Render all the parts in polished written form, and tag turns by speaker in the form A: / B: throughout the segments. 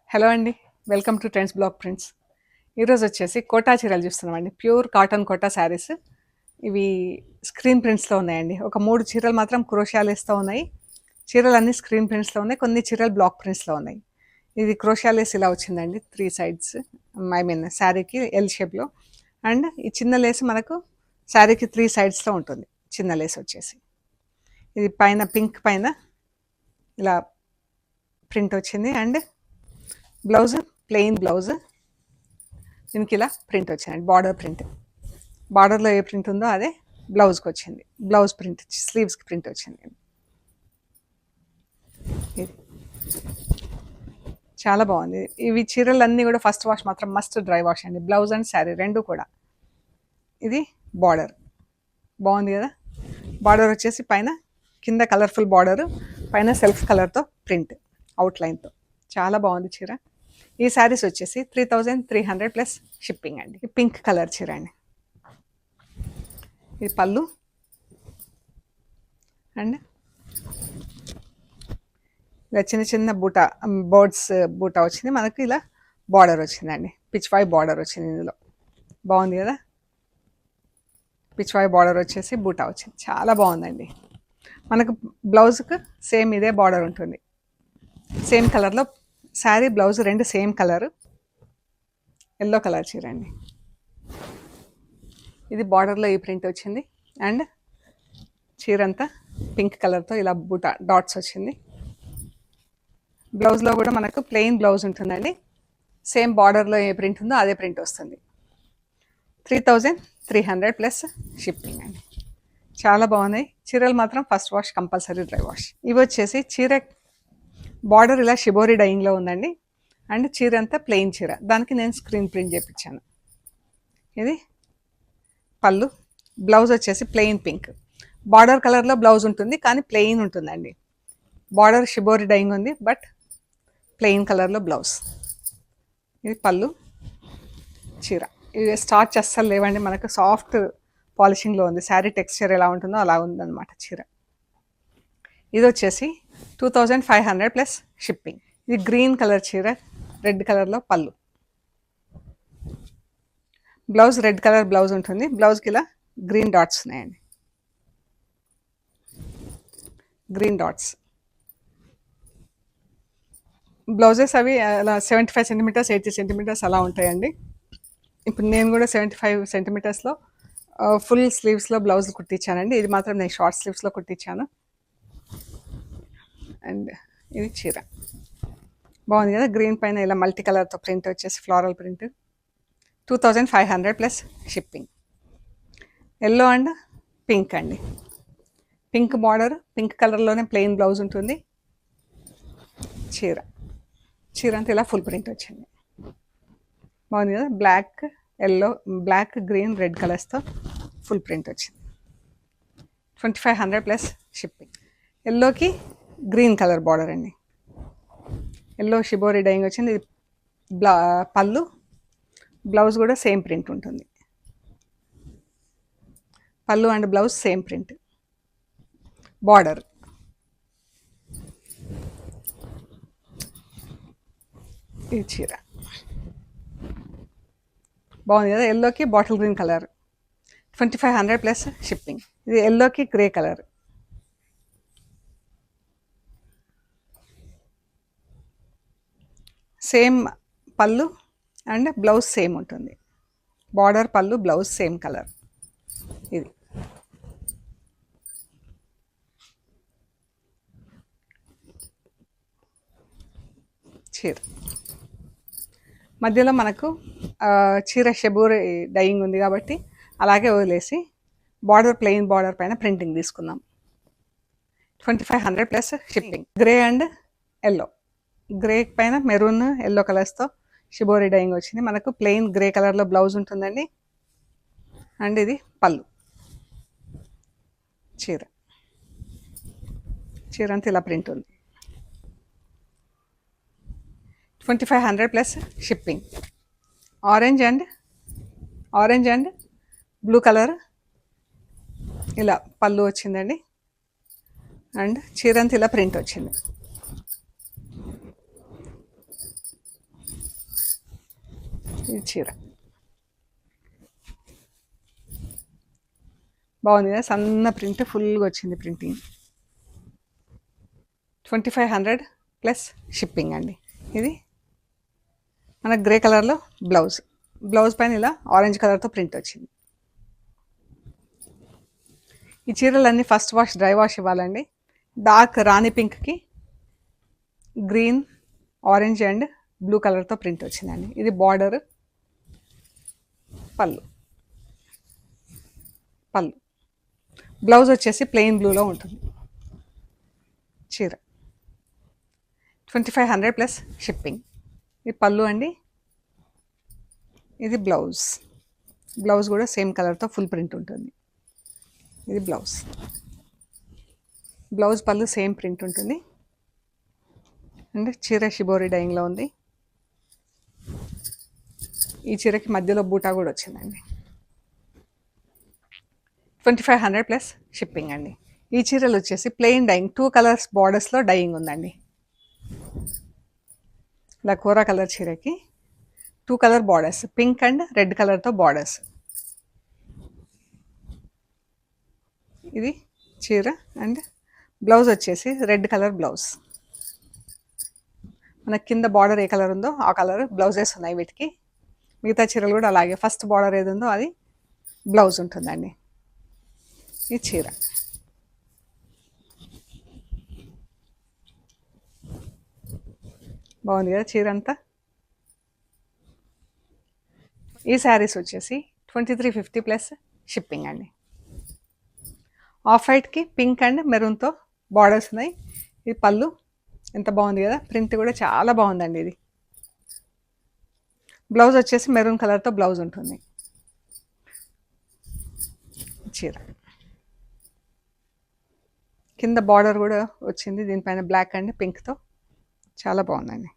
A: Hello అండి. Welcome to Trends Block Prints. ఈరోజు వచ్చేసి కోటా చీరలు చూస్తున్నామండి. Pure cotton Kota saris. ఇవి స్క్రీన్ ప్రింట్స్‌లో ఉన్నాయండి. ఒక 3 చీరలు మాత్రం క్రోషియా లేస్‌తో ఉన్నాయి. చీరలన్నీ స్క్రీన్ ప్రింట్స్‌లో ఉన్నాయి. కొన్ని చీరలు బ్లాక్ ప్రింట్స్‌లో ఉన్నాయి. ఇది క్రోషియా లేస్ ఇలా వచ్చిందండి 3 సైడ్స్. శారీకి ఎల్ షేప్‌లో. అండ్ ఈ చిన్న లేస్ మనకు శారీకి 3 సైడ్స్‌లో ఉంటుంది. చిన్న లేస్ వచ్చేసి. ఇది పైన పింక్ పైన ఇలా ప్రింట్ వచ్చింది. And blouse plain blouse. దీనికి ఇలా ప్రింట్ వచ్చిందండి, బార్డర్ ప్రింట్. బార్డర్లో ఏ ప్రింట్ ఉందో అదే బ్లౌజ్కి వచ్చింది. బ్లౌజ్ ప్రింట్ స్లీవ్స్కి ప్రింట్ వచ్చింది. ఇది చాలా బాగుంది. ఇవి చీరలన్నీ కూడా ఫస్ట్ వాష్ మాత్రం మస్ట్ డ్రై వాష్ అండి. బ్లౌజ్ అండ్ శారీ రెండు కూడా. ఇది బార్డర్ బాగుంది కదా. బార్డర్ వచ్చేసి పైన కింద కలర్ఫుల్ బార్డర్, పైన సెల్ఫ్ కలర్తో ప్రింట్ అవుట్లైన్తో చాలా బాగుంది చీర. ఈ శారీస్ వచ్చేసి 3300 ప్లస్ షిప్పింగ్ అండి. పింక్ కలర్ చీర అండి. ఇది పళ్ళు అండ్ ఇలా చిన్న చిన్న బూటా బర్డ్స్ బూటా వచ్చింది. మనకు ఇలా బార్డర్ వచ్చిందండి. పిచ్వాయ్ బార్డర్ వచ్చింది ఇందులో. బాగుంది కదా. పిచ్వాయ్ బార్డర్ వచ్చేసి బూటా వచ్చింది. చాలా బాగుందండి. మనకు బ్లౌజ్కి సేమ్ ఇదే బార్డర్ ఉంటుంది. సేమ్ కలర్లో శారీ బ్లౌజ్ రెండు సేమ్ కలర్. ఎల్లో కలర్ చీర అండి. ఇది బార్డర్లో ఈ ప్రింట్ వచ్చింది. అండ్ చీర అంతా పింక్ కలర్తో ఇలా బూటా డాట్స్ వచ్చింది. బ్లౌజ్లో కూడా మనకు ప్లెయిన్ బ్లౌజ్ ఉంటుందండి. సేమ్ బార్డర్లో ఏ ప్రింట్ ఉందో అదే ప్రింట్ వస్తుంది. 3300 ప్లస్ షిప్పింగ్ అండి. చాలా బాగున్నాయి చీరలు మాత్రం. First wash compulsory dry wash. ఇవి వచ్చేసి చీర బార్డర్ ఇలా షిబోరి డైయింగ్లో ఉందండి. అండ్ చీర అంతా ప్లెయిన్ చీర. దానికి నేను స్క్రీన్ ప్రింట్ చేయించాను. ఇది పళ్ళు. బ్లౌజ్ వచ్చేసి ప్లెయిన్ పింక్. బార్డర్ కలర్లో బ్లౌజ్ ఉంటుంది కానీ ప్లెయిన్ ఉంటుందండి. బార్డర్ షిబోరి డైయింగ్ ఉంది బట్ ప్లెయిన్ కలర్లో బ్లౌజ్. ఇది పళ్ళు చీర. ఇవి స్టార్చ్ అస్సలు లేవండి. మనకు సాఫ్ట్ పాలిషింగ్లో ఉంది. శారీ టెక్స్చర్ ఎలా ఉంటుందో అలా ఉందన్నమాట చీర. ఇది వచ్చేసి 2500 ప్లస్ షిప్పింగ్. ఇది గ్రీన్ కలర్ చీర, రెడ్ కలర్లో పళ్ళు. బ్లౌజ్ రెడ్ కలర్ బ్లౌజ్ ఉంటుంది. బ్లౌజ్కి ఇలా గ్రీన్ డాట్స్ ఉన్నాయండి. Green dots. బ్లౌజెస్ అవి అలా 75 సెంటీమీటర్స్ 80 సెంటీమీటర్స్ అలా ఉంటాయండి. ఇప్పుడు నేను కూడా 75 సెంటీమీటర్స్లో ఫుల్ స్లీవ్స్లో బ్లౌజ్ కుట్టించానండి. ఇది మాత్రం నేను షార్ట్ స్లీవ్స్లో కుట్టించాను. అండ్ ఇది చీర బాగుంది కదా. గ్రీన్ పైన ఇలా మల్టీ కలర్తో ప్రింట్ వచ్చేసి floral print. 2500 plus shipping. Yellow and pink అండి. పింక్ బార్డర్, పింక్ కలర్లోనే ప్లెయిన్ బ్లౌజ్ ఉంటుంది. చీర అంతా ఇలా ఫుల్ ప్రింట్ వచ్చింది. బాగుంది కదా. Black yellow, black green red కలర్స్తో ఫుల్ ప్రింట్ వచ్చింది. 2500 ప్లస్ షిప్పింగ్. ఎల్లోకి గ్రీన్ కలర్ బార్డర్ అండి. ఎల్లో షిబోరి డైయింగ్ వచ్చింది. ఇది పళ్ళు. బ్లౌజ్ కూడా సేమ్ ప్రింట్ ఉంటుంది. Pallu and blouse same print. Border. ఈ చీర బాగుంది కదా. ఎల్లోకి bottle green colour. 2500 plus shipping. ఇది ఎల్లోకి గ్రే కలర్. సేమ్ పళ్ళు అండ్ బ్లౌజ్ సేమ్ ఉంటుంది. Border, pallu, blouse same colour. ఇది చీర. మధ్యలో మనకు చీర షెబూరి డైయింగ్ ఉంది కాబట్టి అలాగే వదిలేసి బార్డర్ ప్లెయిన్ బార్డర్ పైన ప్రింటింగ్ తీసుకుందాం. 2500 plus shipping. Grey and yellow. Grey పైన మెరూన్ ఎల్లో కలర్స్తో షిబోరి డైయింగ్ వచ్చింది. మనకు ప్లెయిన్ గ్రే కలర్లో బ్లౌజ్ ఉంటుందండి. అండ్ ఇది పళ్ళు. చీర అంతా ఇలా ప్రింట్ ఉంది. 2500 plus shipping. Orange and blue colour ఇలా పళ్ళు వచ్చిందండి. అండ్ చీర అంతా ఇలా ప్రింట్ వచ్చింది. ఇది చీర బాగుంది కదా, సన్న ప్రింట్ ఫుల్గా వచ్చింది ప్రింటింగ్. 2500 ప్లస్ షిప్పింగ్ అండి. ఇది మన గ్రే కలర్లో బ్లౌజ్, బ్లౌజ్ పైన ఇలా ఆరెంజ్ కలర్తో ప్రింట్ వచ్చింది. ఈ చీరలన్నీ ఫస్ట్ వాష్ డ్రై వాష్ ఇవ్వాలండి. డార్క్ రాణి పింక్కి గ్రీన్, ఆరెంజ్ అండ్ బ్లూ కలర్తో ప్రింట్ వచ్చిందండి. ఇది బార్డర్, పళ్ళు, బ్లౌజ్ వచ్చేసి ప్లెయిన్ బ్లూలో ఉంటుంది. చీర 2500 ప్లస్ షిప్పింగ్. ఇది పళ్ళు అండి. ఇది బ్లౌజ్, బ్లౌజ్ కూడా సేమ్ కలర్తో ఫుల్ ప్రింట్ ఉంటుంది. ఇది బ్లౌజ్, బ్లౌజ్ పళ్ళు సేమ్ ప్రింట్ ఉంటుంది. అండ్ చీర షిబోరి డైయింగ్లో ఉంది. ఈ చీరకి మధ్యలో బూటా కూడా వచ్చిందండి. 2500 ప్లస్ షిప్పింగ్ అండి. ఈ చీరలు వచ్చేసి ప్లెయిన్ డైయింగ్, 2 కలర్స్ బార్డర్స్లో డైయింగ్ ఉందండి. ఇలా కోరా కలర్ చీరకి 2 colour borders, pink and red కలర్తో బార్డర్స్. ఇది చీర అండ్ బ్లౌజ్ వచ్చేసి రెడ్ కలర్ బ్లౌజ్. మన కింద బార్డర్ ఏ కలర్ ఉందో ఆ కలర్ బ్లౌజెస్ ఉన్నాయి వీటికి. మిగతా చీరలు కూడా అలాగే ఫస్ట్ బార్డర్ ఏది ఉందో అది బ్లౌజ్ ఉంటుందండి. ఈ చీర బాగుంది కదా చీర అంతా. ఈ శారీస్ వచ్చేసి 2350 ప్లస్ షిప్పింగ్ అండి. ఆఫ్ వైట్కి పింక్ అండ్ మెరూన్తో బార్డర్స్ ఉన్నాయి. ఇది పళ్ళు, ఎంత బాగుంది కదా, ప్రింట్ కూడా చాలా బాగుందండి. ఇది బ్లౌజ్ వచ్చేసి మెరూన్ కలర్తో బ్లౌజ్ ఉంటుంది. చీర కింద బార్డర్ కూడా వచ్చింది, దీనిపైన బ్లాక్ అండ్ పింక్తో చాలా బాగుందండి.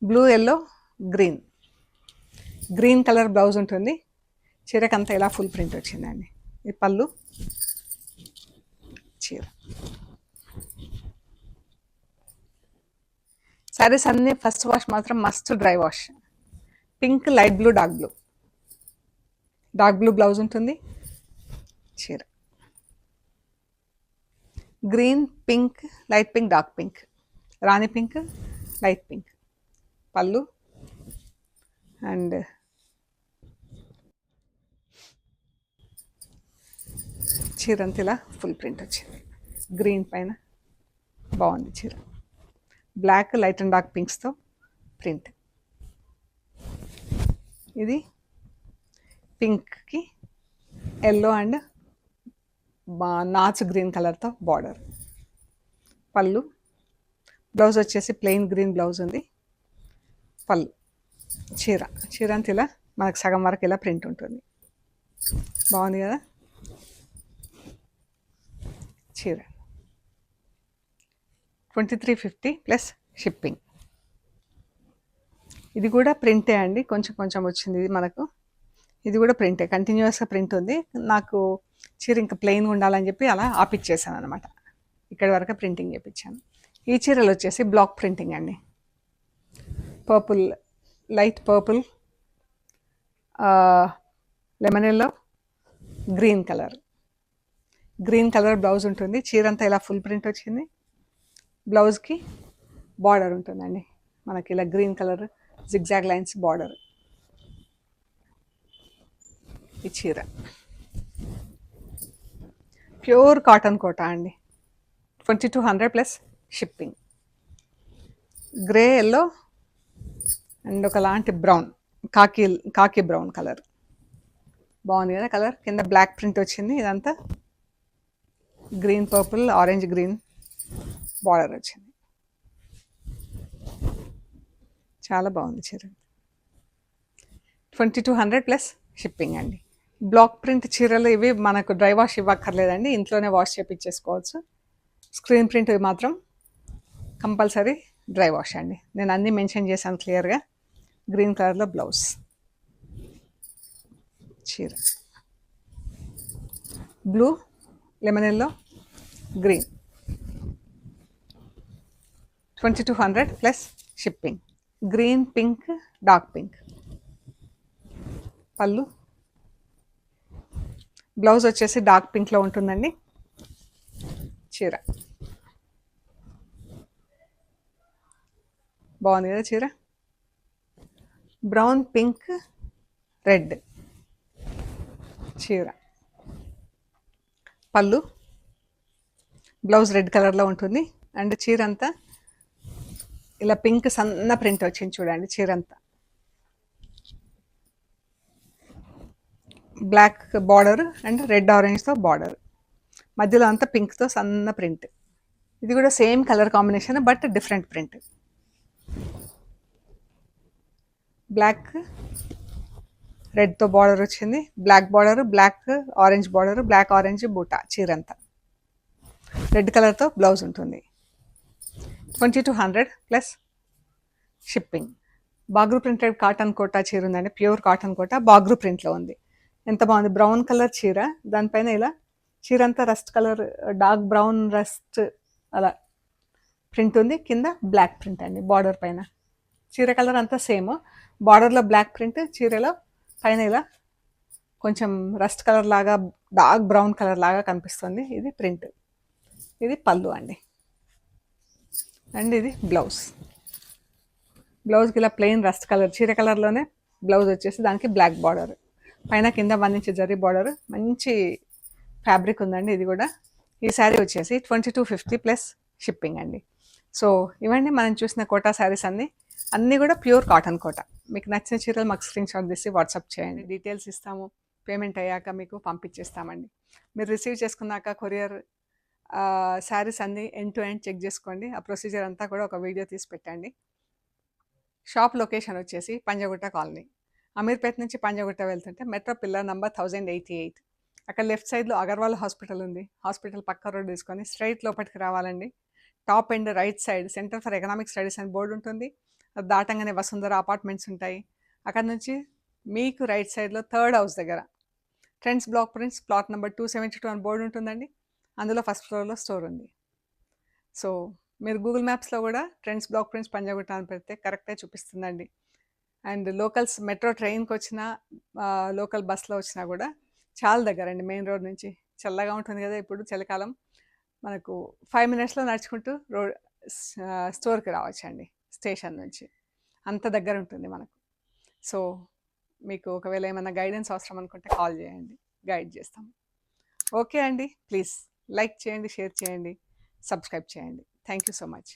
A: Blue, yellow, green, green colour blouse ఉంటుంది. చీరకంతా ఇలా ఫుల్ ప్రింట్ వచ్చిందండి. ఇది పళ్ళు, చీర. శారీస్ అన్నీ ఫస్ట్ వాష్ మాత్రం must dry wash. Pink, light blue, dark blue blouse ఉంటుంది. చీర green, pink, light pink, dark pink, రాణి pink, light pink, pallu and చీర అంతా ఇలా ఫుల్ ప్రింట్ వచ్చింది. గ్రీన్ పైన బాగుంది చీర. బ్లాక్, లైట్ అండ్ డార్క్ పింక్స్తో ప్రింట్. ఇది పింక్కి ఎల్లో అండ్ నాచు గ్రీన్ కలర్తో బార్డర్. పళ్ళు, బ్లౌజ్ వచ్చేసి ప్లెయిన్ గ్రీన్ బ్లౌజ్ ఉంది. పళ్ళు, చీర అంతా ఇలా మనకు సగం వరకు ఇలా ప్రింట్ ఉంటుంది. బాగుంది కదా చీర. 2350 ప్లస్ షిప్పింగ్. ఇది కూడా ప్రింటే అండి, కొంచెం కొంచెం వచ్చింది ఇది మనకు. ఇది కూడా ప్రింటే, కంటిన్యూస్గా ప్రింట్ ఉంది. నాకు చీర ఇంకా ప్లెయిన్గా ఉండాలని చెప్పి అలా ఆపిచ్చేసాను అనమాట. ఇక్కడి వరకు ప్రింటింగ్ చేయించాను. ఈ చీరలు వచ్చేసి బ్లాక్ ప్రింటింగ్ అండి. Purple, light purple, lemon yellow, green colour blouse ఉంటుంది. చీర అంతా ఇలా ఫుల్ ప్రింట్ వచ్చింది. బ్లౌజ్కి బార్డర్ ఉంటుందండి మనకి ఇలా green colour zigzag lines border. ఈ చీర ప్యూర్ కాటన్ కోటా అండి. 2200 plus shipping. Grey, yellow and ఒకలాంటి బ్రౌన్, కాకి బ్రౌన్ కలర్. బాగుంది కదా కలర్. కింద బ్లాక్ ప్రింట్ వచ్చింది. ఇదంతా green, purple, orange, green border వచ్చింది. చాలా బాగుంది చీర. 2200 ప్లస్ షిప్పింగ్ అండి. బ్లాక్ ప్రింట్ చీరలు ఇవి మనకు డ్రై వాష్ ఇవ్వక్కర్లేదండి, ఇంట్లోనే వాష్ చేయించేసుకోవచ్చు. స్క్రీన్ ప్రింట్ మాత్రం కంపల్సరీ డ్రై వాష్ అండి. నేను అన్నీ మెన్షన్ చేశాను క్లియర్గా. గ్రీన్ కలర్లో బ్లౌజ్, చీర blue, lemon yellow, green. 2200 plus shipping. Green, pink, dark pink, పళ్ళు. బ్లౌజ్ వచ్చేసి డార్క్ పింక్లో ఉంటుందండి. చీర బాగుంది కదా చీర. బ్రౌన్, పింక్, రెడ్ చీర. పళ్ళు. బ్లౌజ్ రెడ్ కలర్లో ఉంటుంది. అండ్ చీర అంతా ఇలా పింక్ సన్న ప్రింట్ వచ్చింది చూడండి. చీర అంతా బ్లాక్ బార్డర్ అండ్ రెడ్ ఆరెంజ్తో బార్డర్, మధ్యలో అంతా పింక్తో సన్న ప్రింట్. ఇది కూడా same colour combination but different print. Black రెడ్తో బార్డర్ వచ్చింది. Black border, black orange border, black orange బూటా చీర అంతా. రెడ్ కలర్తో బ్లౌజ్ ఉంటుంది. 2200 plus shipping. Bagru printed cotton Kota చీర ఉందండి. ప్యూర్ కాటన్ కోటా బాగ్రూ ప్రింట్లో ఉంది. ఎంత బాగుంది. బ్రౌన్ కలర్ చీర, దానిపైన ఇలా చీర అంతా rust colour, dark brown rust అలా ప్రింట్ ఉంది. కింద బ్లాక్ ప్రింట్ అండి బార్డర్ పైన. చీర కలర్ అంతా సేమ్, బార్డర్లో బ్లాక్ ప్రింట్, చీరలో పైన ఇలా కొంచెం రస్ట్ కలర్ లాగా డార్క్ బ్రౌన్ కలర్ లాగా కనిపిస్తుంది. ఇది ప్రింట్. ఇది పళ్ళు అండి. అండ్ ఇది బ్లౌజ్. బ్లౌజ్కి ఇలా ప్లెయిన్ రస్ట్ కలర్ చీర కలర్లోనే బ్లౌజ్ వచ్చేసి దానికి బ్లాక్ బార్డర్, పైన కింద 1 ఇంచ్ జరీ బార్డర్. మంచి ఫ్యాబ్రిక్ ఉందండి ఇది కూడా. ఈ శారీ వచ్చేసి 2250 ప్లస్ షిప్పింగ్ అండి. సో ఇవన్నీ మనం చూసిన కోటా శారీస్ అన్నీ కూడా ప్యూర్ కాటన్ కోటా. మీకు నచ్చిన చీరలు మాకు స్క్రీన్ షాట్ తీసి వాట్సాప్ చేయండి. డీటెయిల్స్ ఇస్తాము. పేమెంట్ అయ్యాక మీకు పంపించేస్తామండి. మీరు రిసీవ్ చేసుకున్నాక కొరియర్ శారీస్ అన్నీ ఎండ్ టు ఎండ్ చెక్ చేసుకోండి. ఆ ప్రొసీజర్ అంతా కూడా ఒక వీడియో తీసి పెట్టండి. షాప్ లొకేషన్ వచ్చేసి పంజగుట్ట కాలనీ. అమీర్పేట నుంచి పంజగుట్ట వెళ్తుంటే మెట్రో పిల్లర్ నంబర్ 1088. అక్కడ లెఫ్ట్ సైడ్లో అగర్వాల్ హాస్పిటల్ ఉంది. హాస్పిటల్ పక్క రోడ్ తీసుకొని స్ట్రైట్ లోపలికి రావాలండి. Top and right side centre for economic studies అని బోర్డు ఉంటుంది. అది దాటంగానే వసుంధర అపార్ట్మెంట్స్ ఉంటాయి. అక్కడ నుంచి మీకు రైట్ సైడ్లో థర్డ్ హౌస్ దగ్గర trends Block prints plot number 272 అని బోర్డు ఉంటుందండి. అందులో ఫస్ట్ ఫ్లోర్లో స్టోర్ ఉంది. సో మీరు గూగుల్ మ్యాప్స్లో కూడా ట్రెండ్స్ బ్లాక్ ప్రింట్స్ పంజాగుట్ట అని పెడితే కరెక్టే చూపిస్తుందండి. అండ్ లోకల్స్ మెట్రో ట్రైన్కి వచ్చినా లోకల్ బస్లో వచ్చినా కూడా చాలా దగ్గర అండి. మెయిన్ రోడ్ నుంచి చల్లగా ఉంటుంది కదా ఇప్పుడు చలికాలం. మనకు 5 మినిట్స్లో నడుచుకుంటూ స్టోర్కి రావచ్చండి స్టేషన్ నుంచి. అంత దగ్గర ఉంటుంది మనకు. సో మీకు ఒకవేళ ఏమైనా గైడెన్స్ అవసరం అనుకుంటే కాల్ చేయండి, గైడ్ చేస్తాం. ఓకే అండి, ప్లీజ్ లైక్ చేయండి, షేర్ చేయండి, సబ్స్క్రైబ్ చేయండి. Thank you so much.